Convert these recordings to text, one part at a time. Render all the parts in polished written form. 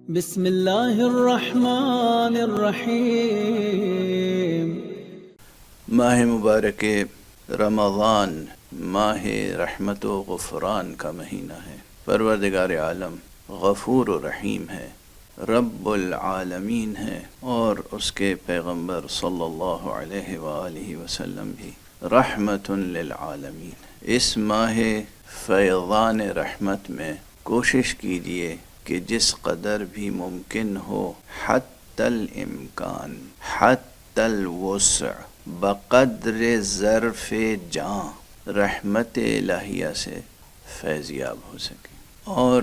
بسم اللہ الرحمن الرحیم۔ ماہ مبارک رمضان ماہ رحمت و غفران کا مہینہ ہے۔ پروردگار عالم غفور و رحیم ہے، رب العالمین ہے، اور اس کے پیغمبر صلی اللہ علیہ وآلہ وسلم بھی رحمت للعالمین۔ اس ماہ فیضان رحمت میں کوشش کیجیے کہ جس قدر بھی ممکن ہو، حتی الامکان، حتی الوسع، بقدر ظرف جاں رحمت الہیہ سے فیضیاب ہو سکے۔ اور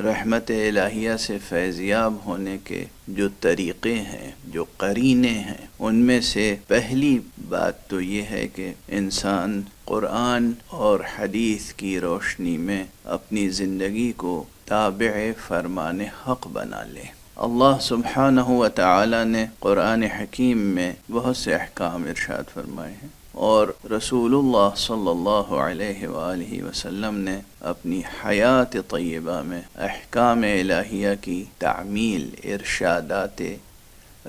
رحمت الہیہ سے فیضیاب ہونے کے جو طریقے ہیں، جو قرینے ہیں، ان میں سے پہلی بات تو یہ ہے کہ انسان قرآن اور حدیث کی روشنی میں اپنی زندگی کو تابع فرمان حق بنا لے۔ اللہ سبحانہ و تعالی نے قرآن حکیم میں بہت سے احکام ارشاد فرمائے ہیں، اور رسول اللہ صلی اللہ علیہ وآلہ وسلم نے اپنی حیات طیبہ میں احکام الہیہ کی تعمیل، ارشادات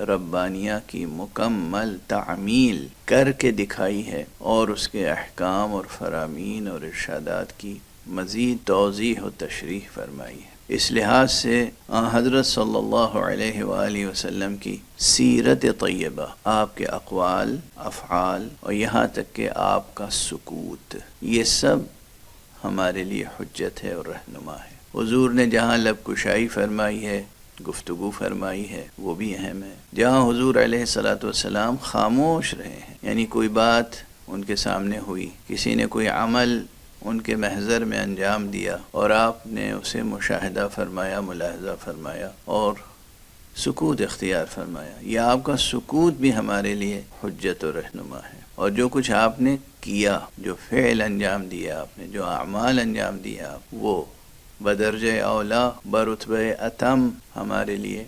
ربانیہ کی مکمل تعمیل کر کے دکھائی ہے، اور اس کے احکام اور فرامین اور ارشادات کی مزید توضیح و تشریح فرمائی ہے۔ اس لحاظ سے حضرت صلی اللہ علیہ وآلہ وسلم کی سیرت طیبہ، آپ کے اقوال، افعال، اور یہاں تک کہ آپ کا سکوت، یہ سب ہمارے لیے حجت ہے اور رہنما ہے۔ حضور نے جہاں لب کشائی فرمائی ہے، گفتگو فرمائی ہے، وہ بھی اہم ہے۔ جہاں حضور علیہ السلام خاموش رہے ہیں، یعنی کوئی بات ان کے سامنے ہوئی، کسی نے کوئی عمل ان کے محضر میں انجام دیا، اور آپ نے اسے مشاہدہ فرمایا، ملاحظہ فرمایا اور سکوت اختیار فرمایا، یہ آپ کا سکوت بھی ہمارے لیے حجت و رہنما ہے۔ اور جو کچھ آپ نے کیا، جو فعل انجام دیا آپ نے، جو اعمال انجام دیا آپ، وہ بدرجہ اولا، برتبہ اتم ہمارے لیے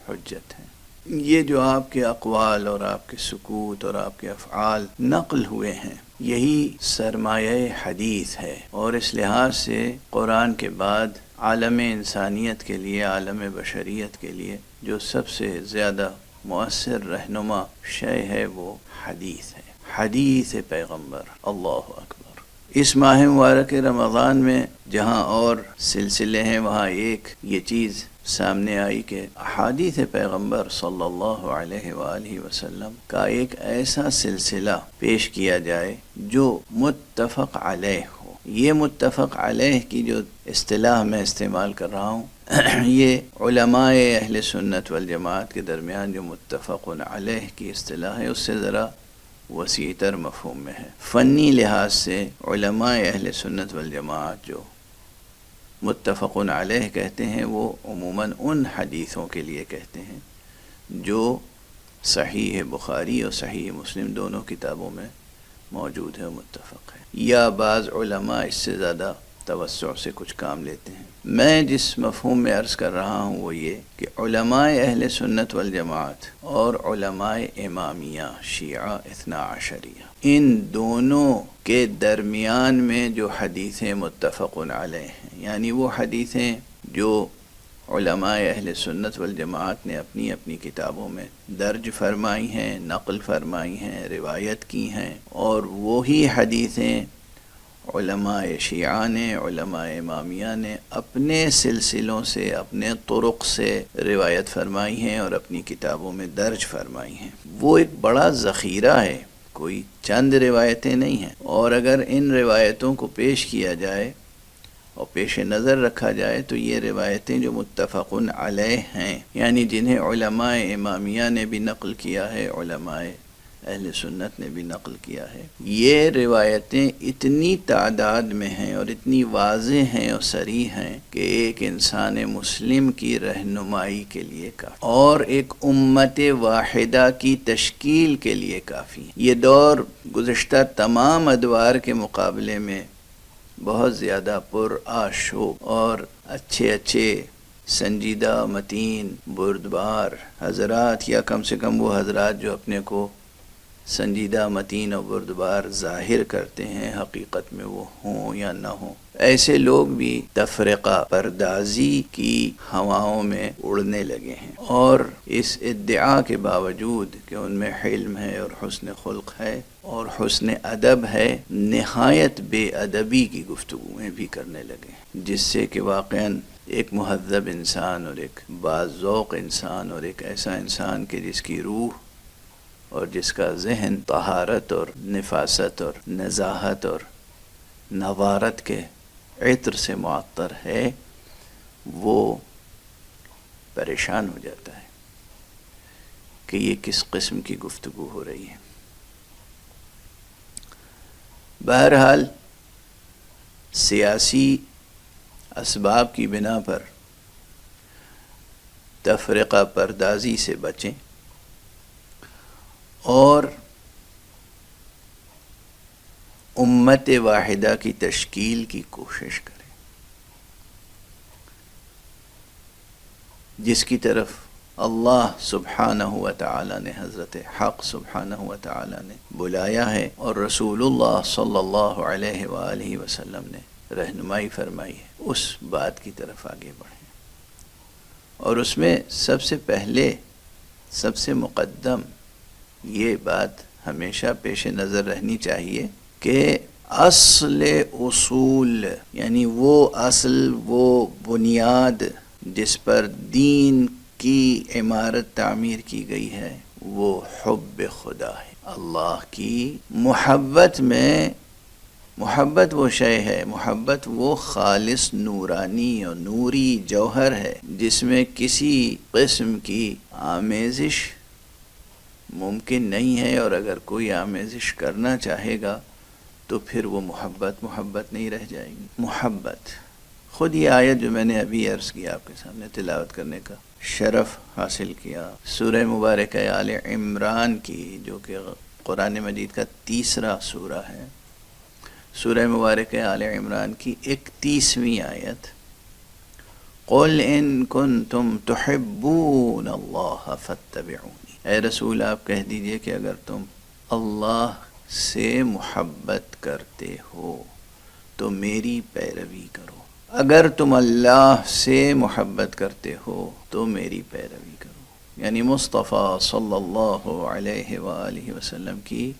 حجت ہے۔ یہ جو آپ کے اقوال اور آپ کے سکوت اور آپ کے افعال نقل ہوئے ہیں، یہی سرمایہ حدیث ہے، اور اس لحاظ سے قرآن کے بعد عالم انسانیت کے لیے، عالم بشریت کے لیے جو سب سے زیادہ مؤثر رہنما شے ہے وہ حدیث ہے، حدیث پیغمبر۔ اللہ اکبر۔ اس ماہ مبارک رمضان میں جہاں اور سلسلے ہیں، وہاں ایک یہ چیز سامنے آئی کہ احادیث پیغمبر صلی اللہ علیہ وآلہ وسلم کا ایک ایسا سلسلہ پیش کیا جائے جو متفق علیہ ہو۔ یہ متفق علیہ کی جو اصطلاح میں استعمال کر رہا ہوں، یہ علماء اہل سنت والجماعت کے درمیان جو متفق علیہ کی اصطلاح ہے، اس سے ذرا وسیع تر مفہوم میں ہے۔ فنی لحاظ سے علماء اہل سنت والجماعت جو متفق علیہ کہتے ہیں، وہ عموماً ان حدیثوں کے لیے کہتے ہیں جو صحیح بخاری اور صحیح مسلم دونوں کتابوں میں موجود ہے، متفق ہے، یا بعض علماء اس سے زیادہ توسع سے کچھ کام لیتے ہیں۔ میں جس مفہوم میں عرض کر رہا ہوں وہ یہ کہ علماء اہل سنت والجماعت اور علماء امامیہ، شیعہ اثنا عشریہ، ان دونوں کے درمیان میں جو حدیثیں متفق علیہ ہیں، یعنی وہ حدیثیں جو علماء اہل سنت والجماعت نے اپنی اپنی کتابوں میں درج فرمائی ہیں، نقل فرمائی ہیں، روایت کی ہیں، اور وہی حدیثیں علماء شیعہ نے، علماء امامیہ نے اپنے سلسلوں سے، اپنے طرق سے روایت فرمائی ہیں اور اپنی کتابوں میں درج فرمائی ہیں۔ وہ ایک بڑا ذخیرہ ہے، کوئی چند روایتیں نہیں ہیں، اور اگر ان روایتوں کو پیش کیا جائے اور پیش نظر رکھا جائے تو یہ روایتیں جو متفق علیہ ہیں، یعنی جنہیں علماء امامیہ نے بھی نقل کیا ہے، علماء اہل سنت نے بھی نقل کیا ہے، یہ روایتیں اتنی تعداد میں ہیں اور اتنی واضح ہیں اور صریح ہیں کہ ایک انسان مسلم کی رہنمائی کے لیے کافی، اور ایک امت واحدہ کی تشکیل کے لیے کافی۔ یہ دور گزشتہ تمام ادوار کے مقابلے میں بہت زیادہ پرآشوب اور اچھے سنجیدہ، متین، بردبار حضرات، یا کم سے کم وہ حضرات جو اپنے کو سنجیدہ، متین اور بردبار ظاہر کرتے ہیں، حقیقت میں وہ ہوں یا نہ ہوں، ایسے لوگ بھی تفرقہ پردازی کی ہواؤں میں اڑنے لگے ہیں، اور اس ادعا کے باوجود کہ ان میں حلم ہے اور حسن خلق ہے اور حسن ادب ہے، نہایت بے ادبی کی گفتگویں بھی کرنے لگے ہیں، جس سے کہ واقعاً ایک مہذب انسان اور ایک باذوق انسان اور ایک ایسا انسان کہ جس کی روح اور جس کا ذہن طہارت اور نفاست اور نزاہت اور نوارت کے عطر سے معطر ہے، وہ پریشان ہو جاتا ہے کہ یہ کس قسم کی گفتگو ہو رہی ہے۔ بہرحال سیاسی اسباب کی بنا پر تفرقہ پردازی سے بچیں اور امت واحدہ کی تشکیل کی کوشش کریں، جس کی طرف اللہ سبحانہ و تعالی نے، حضرت حق سبحانہ و تعالی نے بلایا ہے، اور رسول اللہ صلی اللہ علیہ وآلہ وسلم نے رہنمائی فرمائی ہے، اس بات کی طرف آگے بڑھیں۔ اور اس میں سب سے پہلے، سب سے مقدم یہ بات ہمیشہ پیش نظر رہنی چاہیے کہ اصل اصول، یعنی وہ اصل، وہ بنیاد جس پر دین کی عمارت تعمیر کی گئی ہے، وہ حب خدا ہے، اللہ کی محبت میں۔ محبت وہ شے ہے، محبت وہ خالص نورانی اور نوری جوہر ہے جس میں کسی قسم کی آمیزش ممکن نہیں ہے، اور اگر کوئی آمیزش کرنا چاہے گا تو پھر وہ محبت نہیں رہ جائے گی۔ محبت خود یہ آیت جو میں نے ابھی عرض کیا آپ کے سامنے تلاوت کرنے کا شرف حاصل کیا، سورہ مبارکہ آل عمران کی، جو کہ قرآن مجید کا تیسرا سورہ ہے، سورہ مبارکہ آل عمران کی 31ویں آیت، قُلْ إِن كُنتُمْ تُحِبُّونَ اللَّهَ فَاتَّبِعُونِی، اے رسول آپ کہہ دیجئے کہ اگر تم اللہ سے محبت کرتے ہو تو میری پیروی کرو، اگر تم اللہ سے محبت کرتے ہو تو میری پیروی کرو، یعنی مصطفیٰ صلی اللہ علیہ وآلہ وسلم کی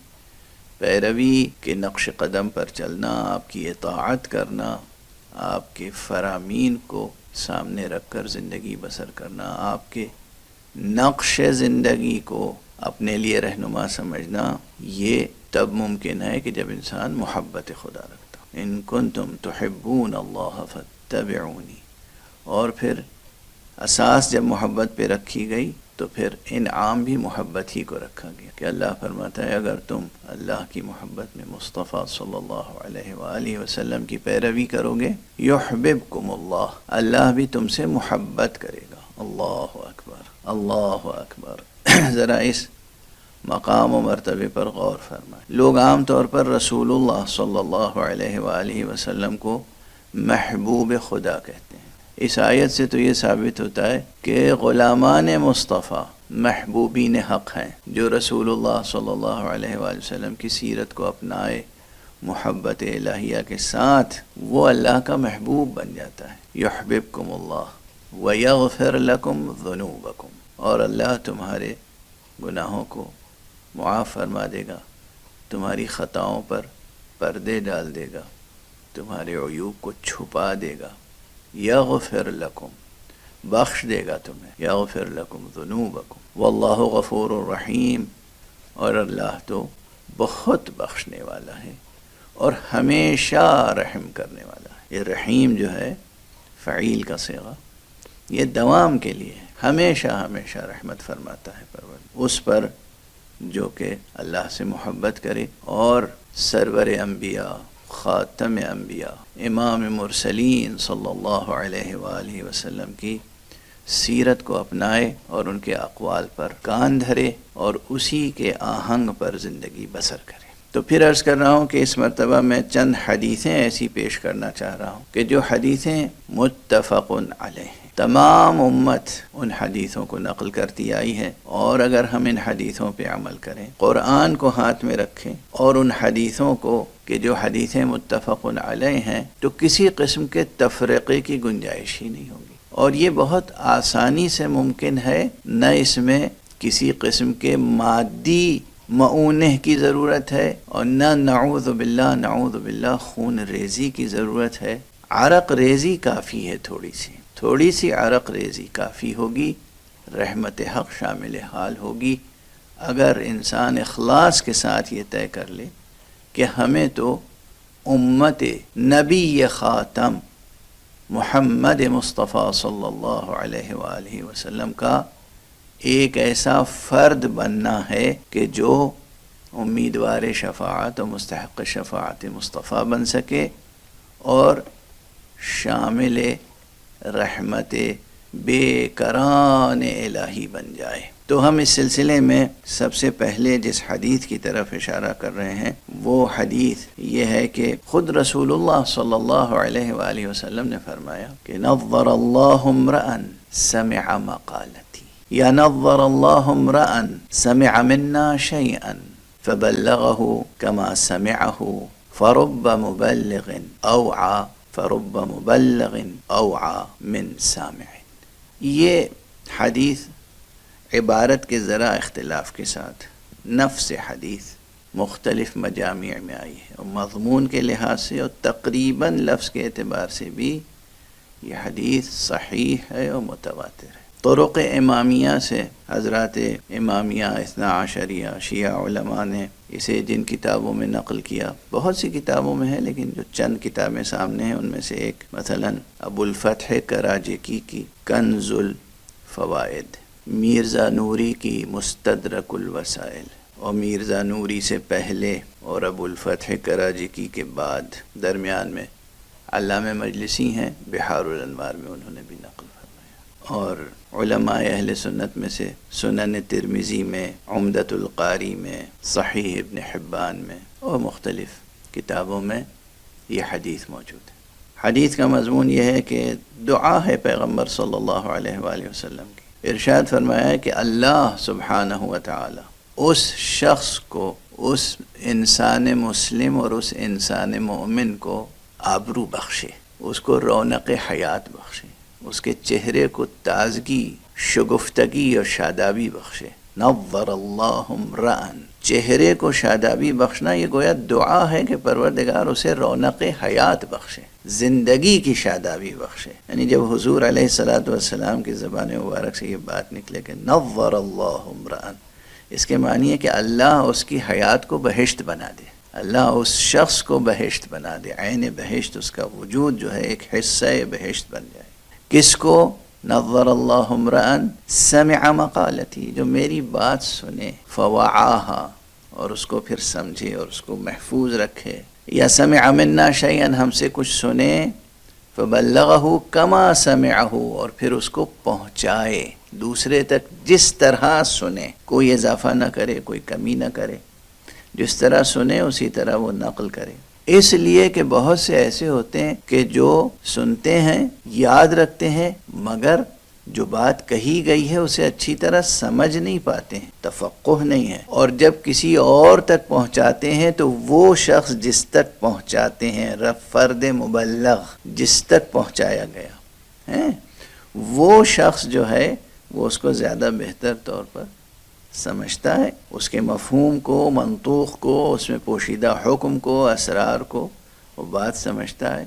پیروی کے نقش قدم پر چلنا، آپ کی اطاعت کرنا، آپ کے فرامین کو سامنے رکھ کر زندگی بسر کرنا، آپ کے نقش زندگی کو اپنے لیے رہنما سمجھنا، یہ تب ممکن ہے کہ جب انسان محبت خدا رکھتا۔ ان کنتم تحبون اللہ فاتبعونی، اور پھر اساس جب محبت پہ رکھی گئی تو پھر انعام بھی محبت ہی کو رکھا گیا کہ اللہ فرماتا ہے اگر تم اللہ کی محبت میں مصطفیٰ صلی اللہ علیہ وآلہ وسلم کی پیروی کرو گے، یحببکم اللہ، اللہ بھی تم سے محبت کرے گا۔ اللہ اکبر، اللہ اکبر۔ ذرا اس مقام و مرتبے پر غور فرمائیں۔ لوگ عام طور پر رسول اللہ صلی اللہ علیہ وآلہ وسلم کو محبوب خدا کہتے ہیں۔ اس آیت سے تو یہ ثابت ہوتا ہے کہ غلامان مصطفیٰ محبوبین حق ہیں، جو رسول اللہ صلی اللہ علیہ وآلہ وسلم کی سیرت کو اپنائے محبت الہیہ کے ساتھ، وہ اللہ کا محبوب بن جاتا ہے۔ یحببکم اللہ ویغفر لکم ذنوبکم، اور اللہ تمہارے گناہوں کو معاف فرما دے گا، تمہاری خطاؤں پر پردے ڈال دے گا، تمہارے عیوب کو چھپا دے گا۔ یغفر لکم، بخش دے گا تمہیں، یغفر لکم ذنوبکم واللہ غفور الرحیم، اور اللہ تو بہت بخشنے والا ہے اور ہمیشہ رحم کرنے والا ہے۔ یہ رحیم جو ہے فعیل کا صیغہ، یہ دوام کے لیے ہے، ہمیشہ ہمیشہ رحمت فرماتا ہے پروردگار اس پر جو کہ اللہ سے محبت کرے اور سرور انبیاء، خاتم انبیاء، امام مرسلین صلی اللہ علیہ وآلہ وسلم کی سیرت کو اپنائے اور ان کے اقوال پر کان دھرے اور اسی کے آہنگ پر زندگی بسر کرے۔ تو پھر عرض کر رہا ہوں کہ اس مرتبہ میں چند حدیثیں ایسی پیش کرنا چاہ رہا ہوں کہ جو حدیثیں متفق علیہ ہیں، تمام امت ان حدیثوں کو نقل کرتی آئی ہے، اور اگر ہم ان حدیثوں پہ عمل کریں، قرآن کو ہاتھ میں رکھیں اور ان حدیثوں کو کہ جو حدیثیں متفق علیہ ہیں، تو کسی قسم کے تفرقے کی گنجائش ہی نہیں ہوگی، اور یہ بہت آسانی سے ممکن ہے، نہ اس میں کسی قسم کے مادی معونہ کی ضرورت ہے، اور نہ نعوذ باللہ خون ریزی کی ضرورت ہے۔ عرق ریزی کافی ہے، تھوڑی سی عرق ریزی کافی ہوگی، رحمت حق شامل حال ہوگی، اگر انسان اخلاص کے ساتھ یہ طے کر لے کہ ہمیں تو امت نبی خاتم محمد مصطفیٰ صلی اللہ علیہ وآلہ وسلم کا ایک ایسا فرد بننا ہے کہ جو امیدوار شفاعت و مستحق شفاعت مصطفیٰ بن سکے اور شامل رحمت بے کران الہی بن جائے۔ تو ہم اس سلسلے میں سب سے پہلے جس حدیث کی طرف اشارہ کر رہے ہیں وہ حدیث یہ ہے کہ خود رسول اللہ صلی اللہ علیہ وآلہ وسلم نے فرمایا کہ نظر اللہ امرأ سمع مقالتی، یا نظر اللہ امرأ سمع منا شیئا فبلغه كما سمعه فرب مبلغ اوعى فرب مبلغ اوعى من سامع۔ یہ حدیث عبارت کے ذرا اختلاف کے ساتھ نفس حدیث مختلف مجامع میں آئی ہے، اور مضمون کے لحاظ سے اور تقریباً لفظ کے اعتبار سے بھی یہ حدیث صحیح ہے اور متواتر ہے۔ طرق امامیہ سے حضرات امامیہ اثنا عشریہ شیعہ علماء نے اسے جن کتابوں میں نقل کیا، بہت سی کتابوں میں ہے لیکن جو چند کتابیں سامنے ہیں ان میں سے ایک مثلا ابو الفتح کراجکی کی کنز الفوائد، میرزا نوری کی مستدرک الوسائل، اور میرزا نوری سے پہلے اور ابو الفتح کراجکی کے بعد درمیان میں علامہ مجلسی ہیں، بحار الانوار میں انہوں نے بھی نقل فرمایا، اور علماء اہل سنت میں سے سنن ترمذی میں، عمدۃ القاری میں، صحیح ابن حبان میں اور مختلف کتابوں میں یہ حدیث موجود ہے۔ حدیث کا مضمون یہ ہے کہ دعا ہے پیغمبر صلی اللہ علیہ وآلہ وسلم کی، ارشاد فرمایا ہے کہ اللہ سبحانہ و تعالی اس شخص کو، اس انسان مسلم اور اس انسان مومن کو آبرو بخشے، اس کو رونق حیات بخشے، اس کے چہرے کو تازگی، شگفتگی اور شادابی بخشے۔ نظر اللہ امرأ، چہرے کو شادابی بخشنا یہ گویا دعا ہے کہ پروردگار اسے رونق حیات بخشے، زندگی کی شادابی بخشے۔ یعنی جب حضور علیہ الصلوۃ والسلام کی زبان مبارک سے یہ بات نکلے کہ نظر اللہ امرأ، اس کے معنی ہے کہ اللہ اس کی حیات کو بہشت بنا دے، اللہ اس شخص کو بہشت بنا دے، عین بہشت، اس کا وجود جو ہے ایک حصہ بہشت بن جائے۔ کس کو؟ نظر اللہ امرأ سمع مقالتی، جو میری بات سنے، فوعاہا، اور اس کو پھر سمجھے اور اس کو محفوظ رکھے، یا سمع منا شیئا، ہم سے کچھ سنے، فبلغہ کما سمعہ، اور پھر اس کو پہنچائے دوسرے تک جس طرح سنے، کوئی اضافہ نہ کرے، کوئی کمی نہ کرے، جس طرح سنے اسی طرح وہ نقل کرے۔ اس لیے کہ بہت سے ایسے ہوتے ہیں کہ جو سنتے ہیں، یاد رکھتے ہیں، مگر جو بات کہی گئی ہے اسے اچھی طرح سمجھ نہیں پاتے ہیں، تفقہ نہیں ہے، اور جب کسی اور تک پہنچاتے ہیں تو وہ شخص جس تک پہنچاتے ہیں، فرد مبلغ جس تک پہنچایا گیا ہے، وہ شخص جو ہے وہ اس کو زیادہ بہتر طور پر سمجھتا ہے، اس کے مفہوم کو، منطوق کو، اس میں پوشیدہ حکم کو، اسرار کو وہ بات سمجھتا ہے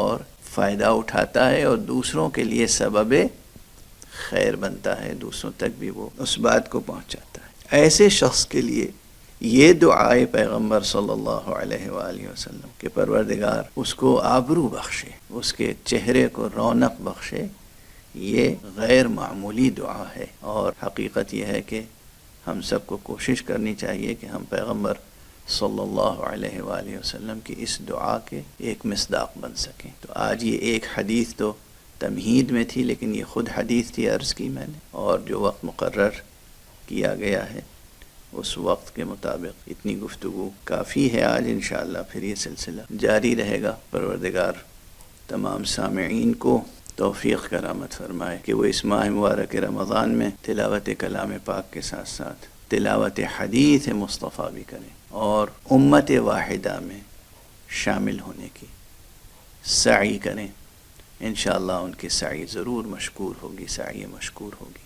اور فائدہ اٹھاتا ہے، اور دوسروں کے لیے سبب خیر بنتا ہے، دوسروں تک بھی وہ اس بات کو پہنچاتا ہے۔ ایسے شخص کے لیے یہ دعائے پیغمبر صلی اللہ علیہ وآلہ وسلم کہ پروردگار اس کو آبرو بخشے، اس کے چہرے کو رونق بخشے، یہ غیر معمولی دعا ہے، اور حقیقت یہ ہے کہ ہم سب کو کوشش کرنی چاہیے کہ ہم پیغمبر صلی اللہ علیہ وآلہ وسلم کی اس دعا کے ایک مصداق بن سکیں۔ تو آج یہ ایک حدیث تو تمہید میں تھی، لیکن یہ خود حدیث تھی، عرض کی میں نے، اور جو وقت مقرر کیا گیا ہے اس وقت کے مطابق اتنی گفتگو کافی ہے آج۔ انشاءاللہ پھر یہ سلسلہ جاری رہے گا۔ پروردگار تمام سامعین کو توفیق کرامت فرمائے کہ وہ اس ماہ مبارک رمضان میں تلاوت کلام پاک کے ساتھ ساتھ تلاوت حدیث مصطفیٰ بھی کریں اور امت واحدہ میں شامل ہونے کی سعی کریں. انشاءاللہ ان کی سعی ضرور مشکور ہوگی، سعی مشکور ہوگی.